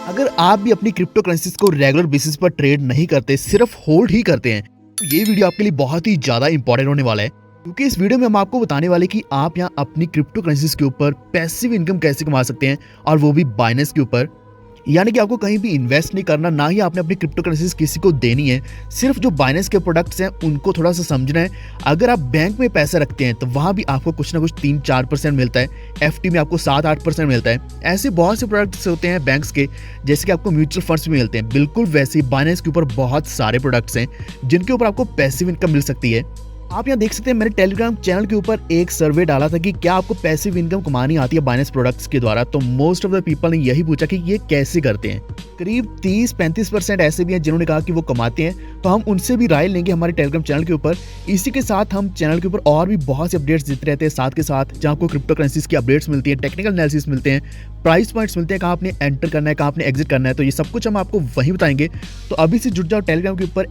अगर आप भी अपनी क्रिप्टो करेंसीज को रेगुलर बेसिस पर ट्रेड नहीं करते, सिर्फ होल्ड ही करते हैं, तो ये वीडियो आपके लिए बहुत ही ज्यादा इंपॉर्टेंट होने वाला है। क्योंकि इस वीडियो में हम आपको बताने वाले कि आप यहाँ अपनी क्रिप्टो करेंसीज के ऊपर पैसिव इनकम कैसे कमा सकते हैं, और वो भी बाइनेंस के ऊपर। यानी कि आपको कहीं भी इन्वेस्ट नहीं करना, ना ही आपने अपनी क्रिप्टो करेंसीज किसी को देनी है। सिर्फ जो बाइनेंस के प्रोडक्ट्स हैं उनको थोड़ा सा समझना है। अगर आप बैंक में पैसे रखते हैं तो वहाँ भी आपको कुछ ना कुछ 3-4% मिलता है। एफडी में आपको 7-8% मिलता है। ऐसे बहुत से प्रोडक्ट्स होते हैं बैंक्स के, जैसे कि आपको म्यूचुअल फंड्स भी मिलते हैं। बिल्कुल वैसे ही बाइनेंस के ऊपर बहुत सारे प्रोडक्ट्स हैं जिनके ऊपर आपको पैसिव इनकम मिल सकती है। आप यहाँ देख सकते हैं, मैंने टेलीग्राम चैनल के ऊपर एक सर्वे डाला था कि क्या आपको पैसिव इनकम कमानी आती है बाइनेंस प्रोडक्ट्स के द्वारा। तो मोस्ट ऑफ द पीपल ने यही पूछा कि ये कैसे करते हैं। करीब 30-35% ऐसे भी हैं जिन्होंने कहा कि वो कमाते हैं। तो हम उनसे भी राय लेंगे हमारे टेलीग्राम चैनल के ऊपर। इसी के साथ हम चैनल के ऊपर और भी बहुत से अपडेट्स देते रहते हैं, साथ के साथ जहाँ आपको क्रिप्टो करेंसीज की अपडेट्स मिलती है, टेक्निकल एनालिसिस मिलते हैं, प्राइस पॉइंट्स मिलते हैं, कहाँ आपने एंटर करना है, कहाँ आपने एग्जिट करना है। तो ये सब कुछ हम आपको वहीं बताएंगे। तो अभी से जुड़ जाओ टेलीग्राम के ऊपर,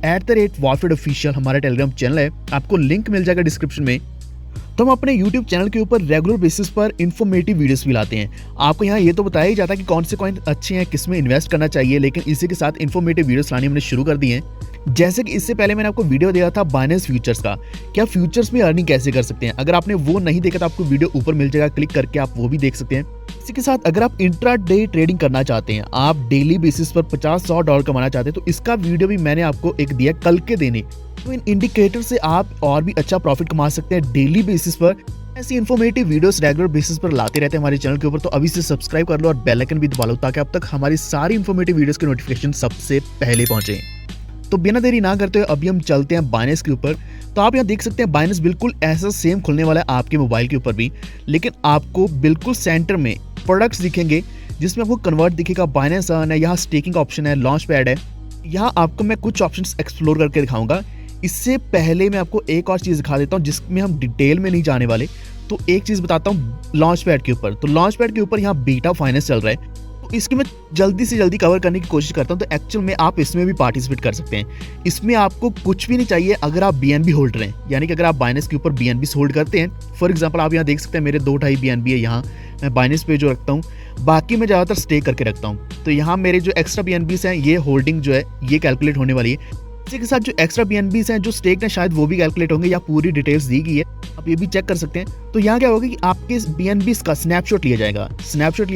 @wallfedofficial हमारा टेलीग्राम चैनल है। आपको लिंक मिल जाएगा डिस्क्रिप्शन में। तो हम अपने YouTube चैनल के ऊपर रेगुलर बेसिस पर इन्फॉर्मेटिव वीडियोस भी लाते हैं। आपको यहाँ ये तो बताया ही जाता है कि कौन से कॉइन अच्छे हैं, किस में इन्वेस्ट करना चाहिए, लेकिन इसी के साथ इन्फॉर्मेटिव वीडियोस लाने हमने शुरू कर दिए हैं। जैसे कि इससे पहले मैंने आपको वीडियो दिया था बाइनेंस फ्यूचर्स का, क्या फ्यूचर्स में अर्निंग कैसे कर सकते हैं। अगर आपने वो नहीं देखा तो आपको वीडियो ऊपर मिल जाएगा, क्लिक करके आप वो भी देख सकते हैं। इसी के साथ अगर आप इंट्राडे ट्रेडिंग करना चाहते हैं, आप डेली बेसिस पर $50-100 कमाना चाहते हैं, तो इसका वीडियो भी मैंने आपको एक दिया कल के देने। तो इन इंडिकेटर से आप और भी अच्छा प्रॉफिट कमा सकते हैं डेली बेसिस पर। ऐसी इन्फॉर्मेटिव वीडियोस रेगुलर बेसिस पर लाते रहते हैं हमारे चैनल के ऊपर। तो अभी से सब्सक्राइब कर लो और बेल आइकन भी दबा लो, ताकि अब तक हमारी सारी इन्फॉर्मेटिव वीडियोस के नोटिफिकेशन सबसे पहले पहुंचे। तो बिना देरी ना करते हुए अभी हम चलते हैं बाइनेंस के ऊपर। तो आप यहाँ देख सकते हैं बाइनेंस बिल्कुल ऐसा सेम खुलने वाला है आपके मोबाइल के ऊपर भी, लेकिन आपको बिल्कुल सेंटर में प्रोडक्ट्स दिखेंगे जिसमें आपको कन्वर्ट दिखेगा, बाइनेंस अर्न है, यहाँ स्टेकिंग ऑप्शन है, लॉन्च पैड है। यहाँ आपको मैं कुछ ऑप्शंस एक्सप्लोर करके दिखाऊंगा। इससे पहले मैं आपको एक और चीज़ दिखा देता हूँ जिसमें हम डिटेल में नहीं जाने वाले। तो एक चीज़ बताता हूँ लॉन्च पैड के ऊपर। तो लॉन्च पैड के ऊपर यहाँ बीटा फाइनेंस चल रहा है, तो इसकी मैं जल्दी से जल्दी कवर करने की कोशिश करता हूँ। तो एक्चुअल में आप इसमें भी पार्टिसिपेट कर सकते हैं। इसमें आपको कुछ भी नहीं चाहिए अगर आप BNB होल्डर हैं, यानी कि अगर आप बाइनेंस के ऊपर BNB होल्ड करते हैं। फॉर एग्जांपल आप यहाँ देख सकते हैं मेरे 2-2.5 BNB है यहाँ, मैं बाइनेंस पे जो रखता हूँ, बाकी मैं ज़्यादातर स्टे करके रखता हूँ। तो यहाँ मेरे जो एक्स्ट्रा BNBs हैं, ये होल्डिंग जो है ये कैलकुलेट होने वाली है। इसी के साथ जो एक्स्ट्रा BNBs हैं जो स्टेक है, शायद वो भी कैलकुलेट होंगे, या पूरी डिटेल्स दी गई है, आप ये भी चेक कर सकते हैं। तो यहाँ क्या होगा कि आपके BNBs का स्नैपशॉट लिया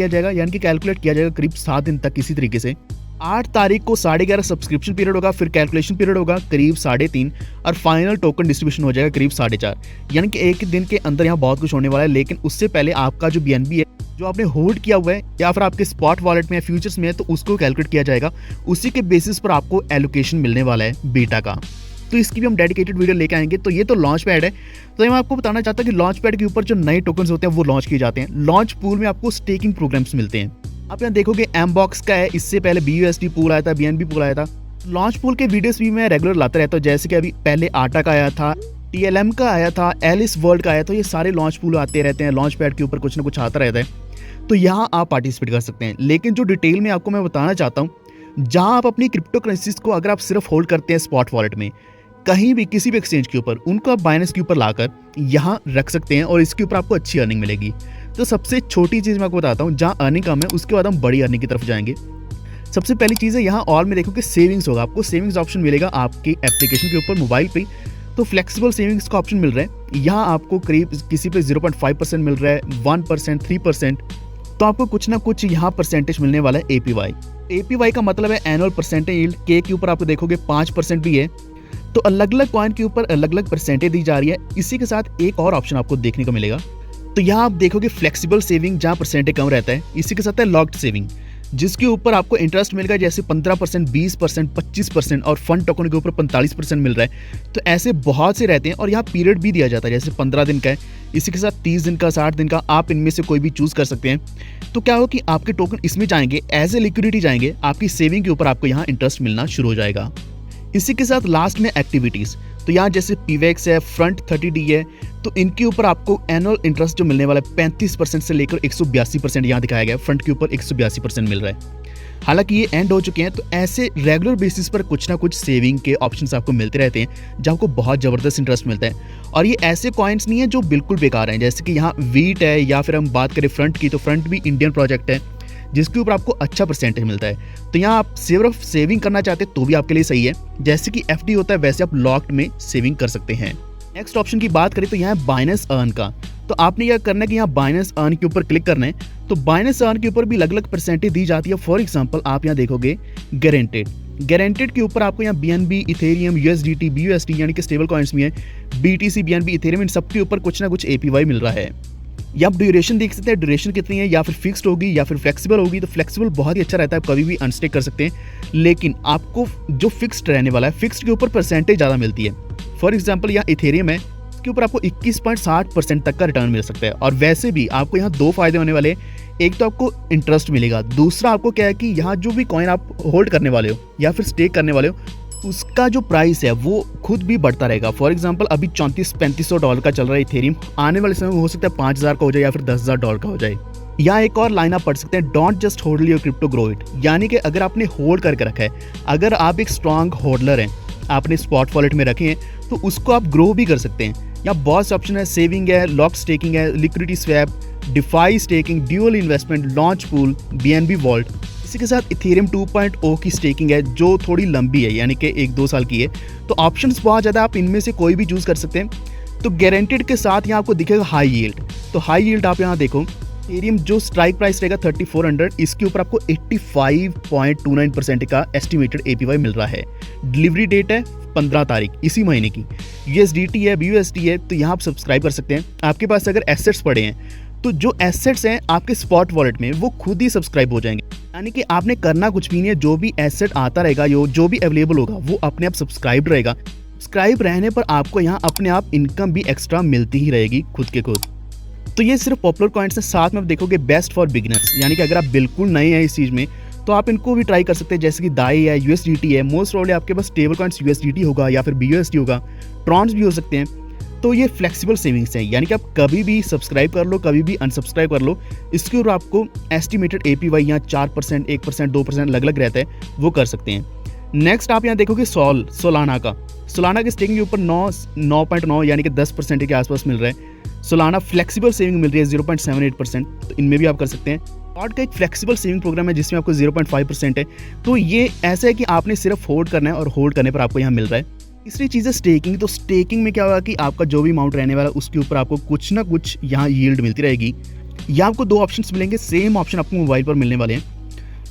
जाएगा, यानी कि कैलकुलेट किया जाएगा करीब 7 दिन तक। इसी तरीके से 8 तारीख को 11:30 सब्सक्रिप्शन पीरियड होगा, फिर कैलकुलेशन पीरियड होगा करीब 3:30, और फाइनल टोकन डिस्ट्रीब्यूशन हो जाएगा करीब 4:30। यानी कि एक दिन के अंदर यहाँ बहुत कुछ होने वाला है। लेकिन उससे पहले आपका जो BNB है जो आपने होल्ड किया हुआ है, या फिर आपके स्पॉट वॉलेट में या फ्यूचर्स में है, तो उसको कैलकुलेट किया जाएगा। उसी के बेसिस पर आपको एलोकेशन मिलने वाला है बीटा का। तो इसकी भी हम डेडिकेटेड वीडियो लेके आएंगे। तो ये तो लॉन्च पैड है। तो मैं आपको बताना चाहता हूँ कि लॉन्च पैड के ऊपर जो नए टोकन्स होते हैं वो लॉन्च किए जाते हैं। लॉन्च पूल में आपको स्टेकिंग प्रोग्राम्स मिलते हैं। आप यहाँ देखोगे एमबॉक्स का है, इससे पहले BUSD पूल आया था, BNB पूल आया था। लॉन्च पूल के वीडियोस भी मैं रेगुलर लाता रहता हूँ, जैसे कि अभी पहले आटा का आया था, TLM का आया था, एलिस वर्ल्ड का आया था। ये सारे लॉन्च पूल आते रहते हैं, लॉन्च पैड के ऊपर कुछ ना कुछ आता रहता है। तो यहाँ आप पार्टिसिपेट कर सकते हैं। लेकिन जो डिटेल में आपको मैं बताना चाहता हूँ, जहाँ आप अपनी क्रिप्टो करेंसीज को अगर आप सिर्फ होल्ड करते हैं स्पॉट वॉलेट में, कहीं भी किसी भी एक्सचेंज के ऊपर, उनको आप बाइनेंस के ऊपर लाकर यहाँ रख सकते हैं, और इसके ऊपर आपको अच्छी अर्निंग मिलेगी। तो सबसे छोटी चीज़ मैं आपको बताता हूँ, जहाँ अर्निंग कम है उसके बाद हम बड़ी अर्निंग की तरफ जाएंगे। सबसे पहली चीज़ है यहाँ ऑल में देखो कि सेविंग्स होगा। आपको सेविंग्स ऑप्शन मिलेगा आपकी एप्लीकेशन के ऊपर मोबाइल पे। तो फ्लेक्सिबल सेविंग्स का ऑप्शन मिल रहा है। यहाँ आपको करीब किसी पे 0.5% मिल रहा है, 1%, 3%। तो आपको कुछ ना कुछ यहाँ परसेंटेज मिलने वाला है APY का मतलब है एनुअल परसेंटेज यील्ड। के ऊपर आप देखोगे 5% भी है। तो अलग अलग कॉइन के ऊपर अलग अलग परसेंटेज दी जा रही है। इसी के साथ एक और ऑप्शन आपको देखने को मिलेगा। तो यहाँ आप देखोगे फ्लेक्सिबल सेविंग, जहाँ परसेंटेज कम रहता है। इसी के साथ है लॉक्ड सेविंग, जिसके ऊपर आपको इंटरेस्ट मिलेगा, जैसे 15%, 20%, 25%, और फंड टोकन के ऊपर 45% मिल रहा है। तो ऐसे बहुत से रहते हैं। और यहाँ पीरियड भी दिया जाता है, जैसे 15 दिन का है, इसी के साथ 30 दिन का, 60 दिन का, आप इनमें से कोई भी चूज कर सकते हैं। तो क्या हो कि आपके टोकन इसमें जाएंगे, एज ए लिक्विडिटी जाएंगे, आपकी सेविंग के ऊपर आपको यहाँ इंटरेस्ट मिलना शुरू हो जाएगा। इसी के साथ लास्ट में एक्टिविटीज़। तो यहाँ जैसे PVX है, फ्रंट 30D है, तो इनके ऊपर आपको एनुअल इंटरेस्ट जो मिलने वाला है 35% से लेकर 182% यहाँ दिखाया गया है। फ्रंट के ऊपर 182% मिल रहा है। हालांकि ये एंड हो चुके हैं। तो ऐसे रेगुलर बेसिस पर कुछ ना कुछ सेविंग के ऑप्शंस आपको मिलते रहते हैं, जहाँ आपको बहुत ज़बरदस्त इंटरेस्ट मिलता है। और ये ऐसे कॉइन्स नहीं है जो बिल्कुल बेकार हैं, जैसे कि यहाँ वीट है, या फिर हम बात करें फ्रंट की, तो फ्रंट भी इंडियन प्रोजेक्ट है, जिसके ऊपर आपको अच्छा परसेंटेज मिलता है। तो यहाँ आप सिर्फ सेविंग करना चाहते हैं तो भी आपके लिए सही है, जैसे कि एफडी होता है वैसे आप लॉक्ड में सेविंग कर सकते हैं। नेक्स्ट ऑप्शन की बात करें तो यहाँ है बाइनेंस अर्न का। तो आपने क्या करना है कि यहाँ बाइनेंस अर्न के ऊपर क्लिक करना है। तो बाइनेंस अर्न के ऊपर भी अलग अलग परसेंटेज दी जाती है। फॉर एग्जांपल आप यहाँ देखोगे गारंटेड के ऊपर आपको यहाँ बीएनबी, इथेरियम, यूएसडीटी, बीयूएसडी यानी कि स्टेबल कॉइन्स में है, बीटीसी, बीएनबी, इथेरियम, इन सब के ऊपर कुछ ना कुछ एपीवाई मिल रहा है। या आप ड्यूरेशन देख सकते हैं, ड्यूरेशन कितनी है, या फिर फिक्स्ड होगी या फिर फ्लेक्सिबल होगी। तो फ्लेक्सिबल बहुत ही अच्छा रहता है, आप कभी भी अनस्टेक कर सकते हैं। लेकिन आपको जो फिक्स्ड रहने वाला है, फिक्स्ड के ऊपर परसेंटेज ज़्यादा मिलती है। फॉर एग्जाम्पल यहाँ इथेरियम है, इसके ऊपर आपको 21.60% तक का रिटर्न मिल सकता है। और वैसे भी आपको यहाँ दो फायदे होने वाले हैं। एक तो आपको इंटरेस्ट मिलेगा, दूसरा आपको क्या है कि यहाँ जो भी कॉइन आप होल्ड करने वाले हो या फिर स्टेक करने वाले हो, उसका जो प्राइस है वो खुद भी बढ़ता रहेगा। फॉर एग्जांपल अभी $3400-3500 का चल रहा है इथेरियम, आने वाले समय में हो सकता है $5000 का हो जाए या फिर $10,000 का हो जाए। यहाँ एक और लाइन आप पढ़ सकते हैं, don't just hold your crypto, grow it. यानी कि अगर आपने होल्ड करके रखा है, अगर आप एक स्ट्रॉन्ग होल्डर हैं, आपने स्पॉट वॉलेट में रखे हैं, तो उसको आप ग्रो भी कर सकते हैं। यहाँ बहुत से ऑप्शन है, सेविंग है, लॉक स्टेकिंग है, liquidity swap, DeFi staking, dual investment, launch pool, BNB vault. इसी के साथ इथेरियम 2.0 की स्टेकिंग है जो थोड़ी लंबी है, यानी कि 1-2 साल की है। तो ऑप्शंस बहुत ज़्यादा, आप इनमें से कोई भी चूज़ कर सकते हैं। तो गारंटेड के साथ यहाँ आपको दिखेगा हाई यील्ड। तो हाई यील्ड आप यहाँ देखो, इथेरियम जो स्ट्राइक प्राइस रहेगा 3400, इसके ऊपर आपको 85.29% का एस्टिमेटेड एपीवाई मिल रहा है। डिलीवरी डेट है 15 तारीख इसी महीने की। यूएसडीटी है, बीयूएसडी है, तो यहाँ आप सब्सक्राइब कर सकते हैं। आपके पास अगर एसेट्स पड़े हैं तो जो एसेट्स हैं आपके स्पॉट वॉलेट में वो खुद ही सब्सक्राइब हो जाएंगे। यानी कि आपने करना कुछ भी नहीं है, जो भी एसेट आता रहेगा, जो भी अवेलेबल होगा वो अपने आप सब्सक्राइब रहेगा। सब्सक्राइब रहने पर आपको यहाँ अपने आप इनकम भी एक्स्ट्रा मिलती ही रहेगी खुद के खुद। तो ये सिर्फ पॉपुलर कॉइन्स हैं, साथ में आप देखोगे बेस्ट फॉर बिगिनर्स, यानी कि अगर आप बिल्कुल नए हैं इस चीज़ में तो आप इनको भी ट्राई कर सकते हैं, जैसे कि दाई है, यूएसडीटी है। मोस्ट प्रोबेबली आपके पास स्टेबल कॉइन्स यूएसडीटी होगा या फिर बीयूएसडी होगा, ट्रॉन्स भी हो सकते हैं। तो ये फ्लेक्सिबल सेविंग्स हैं, यानी कि आप कभी भी सब्सक्राइब कर लो, कभी भी अनसब्सक्राइब कर लो। इसके ऊपर आपको एस्टिमेटेड एपीवाई यहाँ 4%, 1%, 2% अलग अलग रहता है, वो कर सकते हैं। नेक्स्ट आप यहाँ देखोगे सोलाना के स्टेकिंग के ऊपर 9.9 यानी कि 10% के आसपास मिल रहा है। सोलाना फ्लेक्सिबल सेविंग मिल रही है 0.78%, तो इनमें भी आप कर सकते हैं। पॉड का एक फ्लेक्सिबल सेविंग प्रोग्राम है जिसमें आपको 0.5% है। तो ये ऐसा है कि आपने सिर्फ होल्ड करना है और होल्ड करने पर आपको यहाँ मिल रहा है। तीसरी चीज़ है स्टेकिंग। तो स्टेकिंग में क्या होगा कि आपका जो भी अमाउंट रहने वाला है उसके ऊपर आपको कुछ ना कुछ यहाँ यील्ड मिलती रहेगी। यहाँ आपको दो ऑप्शंस मिलेंगे, सेम ऑप्शन आपको मोबाइल पर मिलने वाले हैं।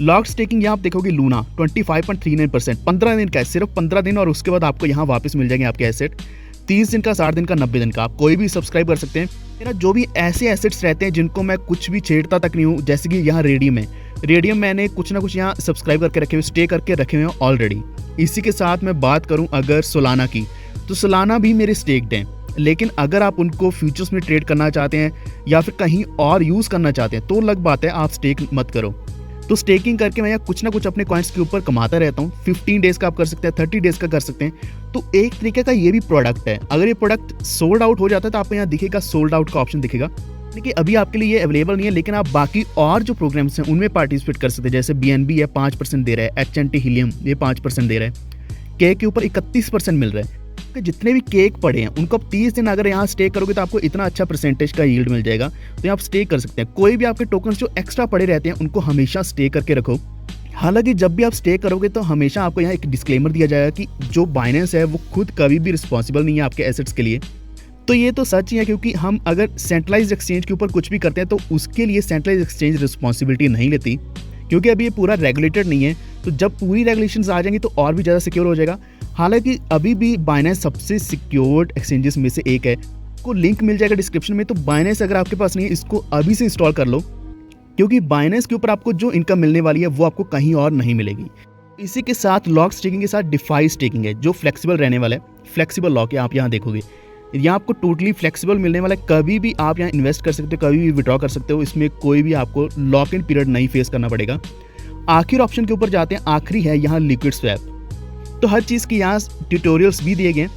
लॉक स्टेकिंग यहाँ आप देखोगे लूना 25.39%, 15 दिन का है, सिर्फ 15 दिन, और उसके बाद आपको यहाँ वापस मिल जाएंगे आपके एसेट 30 दिन का, 60 दिन का, 90 दिन का। आप कोई भी सब्सक्राइब कर सकते हैं। मेरा जो भी ऐसे एसेट्स रहते हैं जिनको मैं कुछ भी छेड़ता तक नहीं हूँ, जैसे कि यहाँ रेडियम है, रेडियम मैंने कुछ ना कुछ यहाँ सब्सक्राइब करके रखे हुए, स्टे करके रखे हुए हैं ऑलरेडी। इसी के साथ मैं बात करूँ अगर सोलाना की, तो सोलाना भी मेरे स्टेक्ड हैं, लेकिन अगर आप उनको फ्यूचर्स में ट्रेड करना चाहते हैं या फिर कहीं और यूज़ करना चाहते हैं तो अलग बात है, आप स्टेक मत करो। तो स्टेकिंग करके मैं यहाँ कुछ ना कुछ अपने कॉइन्स के ऊपर कमाता रहता हूँ। 15 डेज़ का आप कर सकते हैं, 30 डेज़ का कर सकते हैं। तो एक तरीके का ये भी प्रोडक्ट है। अगर ये प्रोडक्ट सोल्ड आउट हो जाता है तो आपको यहाँ दिखेगा सोल्ड आउट का ऑप्शन दिखेगा, लेकिन अभी आपके लिए ये अवेलेबल नहीं है। लेकिन आप बाकी और जो प्रोग्राम्स हैं उनमें पार्टिसिपेट कर सकते हैं, जैसे बीएनबी है 5% दे रहा है, एचएनटी हीलियम ये 5% दे रहा है, केक के ऊपर 31% मिल रहा है। तो जितने भी केक पड़े हैं उनको आप 30 दिन अगर यहाँ स्टे करोगे तो आपको इतना अच्छा परसेंटेज का यील्ड मिल जाएगा। तो आप स्टे कर सकते हैं। कोई भी आपके टोकन्स जो एक्स्ट्रा पड़े रहते हैं उनको हमेशा स्टे करके रखो। हालांकि जब भी आप स्टे करोगे तो हमेशा आपको यहाँ एक डिस्क्लेमर दिया जाएगा कि जो बाइनेंस है वो खुद कभी भी रिस्पॉन्सिबल नहीं है आपके एसेट्स के लिए। तो ये तो सच ही है, क्योंकि हम अगर सेंट्रलाइज्ड एक्सचेंज के ऊपर कुछ भी करते हैं तो उसके लिए सेंट्रलाइज्ड एक्सचेंज रिस्पॉन्सिबिलिटी नहीं लेती, क्योंकि अभी ये पूरा रेगुलेटेड नहीं है। तो जब पूरी रेगुलेशंस आ जाएंगी तो और भी ज़्यादा सिक्योर हो जाएगा। हालांकि अभी भी बाइनेंस सबसे सिक्योर्ड एक्सचेंजेस में से एक है, को लिंक मिल जाएगा डिस्क्रिप्शन में। तो बाइनेंस अगर आपके पास नहीं है, इसको अभी से इंस्टॉल कर लो, क्योंकि बाइनेंस के ऊपर आपको जो इनकम मिलने वाली है वो आपको कहीं और नहीं मिलेगी। इसी के साथ लॉक स्टेकिंग के साथ डिफाई स्टेकिंग है जो फ्लेक्सिबल रहने वाला है। फ्लेक्सिबल लॉक है, आप यहाँ देखोगे यहाँ आपको टोटली फ्लेक्सिबल मिलने वाला है। कभी भी आप यहाँ इन्वेस्ट कर सकते हो, कभी भी विड्रॉ कर सकते हो। इसमें कोई भी आपको लॉक इन पीरियड नहीं फेस करना पड़ेगा। आखिर ऑप्शन के ऊपर जाते हैं, आखिरी है यहाँ लिक्विड स्वैप। तो हर चीज़ की यहाँ ट्यूटोरियल्स भी दिए गए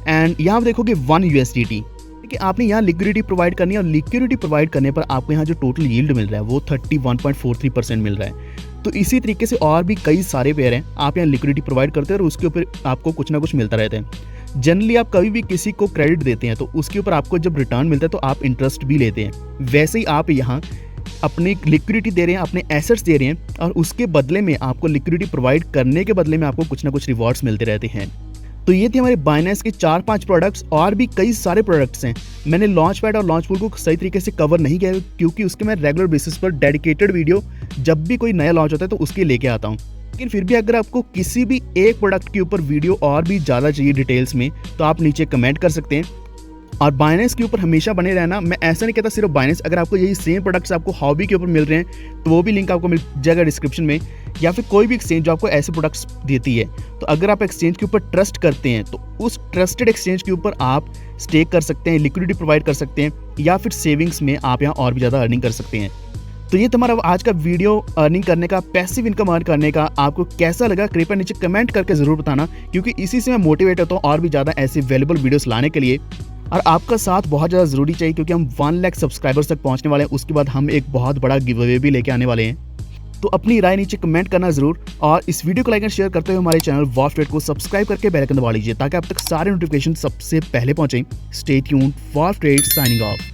एंड यहाँ आप देखोगे 1 USDT कि आपने यहाँ लिक्विडिटी प्रोवाइड करनी है, और लिक्विडिटी प्रोवाइड करने पर आपको यहाँ जो टोटल यील्ड मिल रहा है वो 31.43% मिल रहा है। तो इसी तरीके से और भी कई सारे पेयर हैं, आप यहाँ लिक्विडिटी प्रोवाइड करते हैं और उसके ऊपर आपको कुछ ना कुछ मिलता रहता है। जनरली आप कभी भी किसी को क्रेडिट देते हैं तो उसके ऊपर आपको जब रिटर्न मिलता है तो आप इंटरेस्ट भी लेते हैं। वैसे ही आप यहाँ अपनी लिक्विडिटी दे रहे हैं, अपने एसेट्स दे रहे हैं और उसके बदले में आपको लिक्विडिटी प्रोवाइड करने के बदले में आपको कुछ ना कुछ रिवॉर्ड्स मिलते रहते हैं। तो ये थे हमारे बाइनेंस के 4-5 प्रोडक्ट्स, और भी कई सारे प्रोडक्ट्स हैं। मैंने लॉन्चपैड और लॉन्चपूल को सही तरीके से कवर नहीं किया क्योंकि उसके मैं रेगुलर बेसिस पर डेडिकेटेड वीडियो जब भी कोई नया लॉन्च होता है तो उसके लेके आता हूँ। लेकिन फिर भी अगर आपको किसी भी एक प्रोडक्ट के ऊपर वीडियो और भी ज़्यादा चाहिए डिटेल्स में, तो आप नीचे कमेंट कर सकते हैं। और बाइनेंस के ऊपर हमेशा बने रहना। मैं ऐसा नहीं कहता सिर्फ बाइनेंस, अगर आपको यही सेम प्रोडक्ट्स आपको हॉबी के ऊपर मिल रहे हैं तो वो भी लिंक आपको मिल जाएगा डिस्क्रिप्शन में, या फिर कोई भी एक्सचेंज जो आपको ऐसे प्रोडक्ट्स देती है। तो अगर आप एक्सचेंज के ऊपर ट्रस्ट करते हैं तो उस ट्रस्टेड एक्सचेंज के ऊपर आप स्टेक कर सकते हैं, लिक्विडिटी प्रोवाइड कर सकते हैं, या फिर सेविंग्स में आप यहाँ और भी ज़्यादा अर्निंग कर सकते हैं। तो ये तुम्हारा आज का वीडियो अर्निंग करने का, पैसिव इनकम अर्न करने का आपको कैसा लगा कृपया नीचे कमेंट करके ज़रूर बताना, क्योंकि इसी से मैं मोटिवेट होता हूँ और भी ज़्यादा ऐसे वैल्यूबल वीडियोस लाने के लिए। और आपका साथ बहुत ज़्यादा ज़रूरी चाहिए क्योंकि हम 1 लाख सब्सक्राइबर्स तक पहुँचने वाले हैं। उसके बाद हम एक बहुत बड़ा गिव अवे भी लेके आने वाले हैं। तो अपनी राय नीचे कमेंट करना ज़रूर, और इस वीडियो को लाइक एंड शेयर करते हुए हमारे चैनल वॉच ट्रेड को सब्सक्राइब करके बेल आइकन दबा लीजिए ताकि आप तक सारे नोटिफिकेशन सबसे पहले पहुँचें। Stay tuned, watch trade signing off.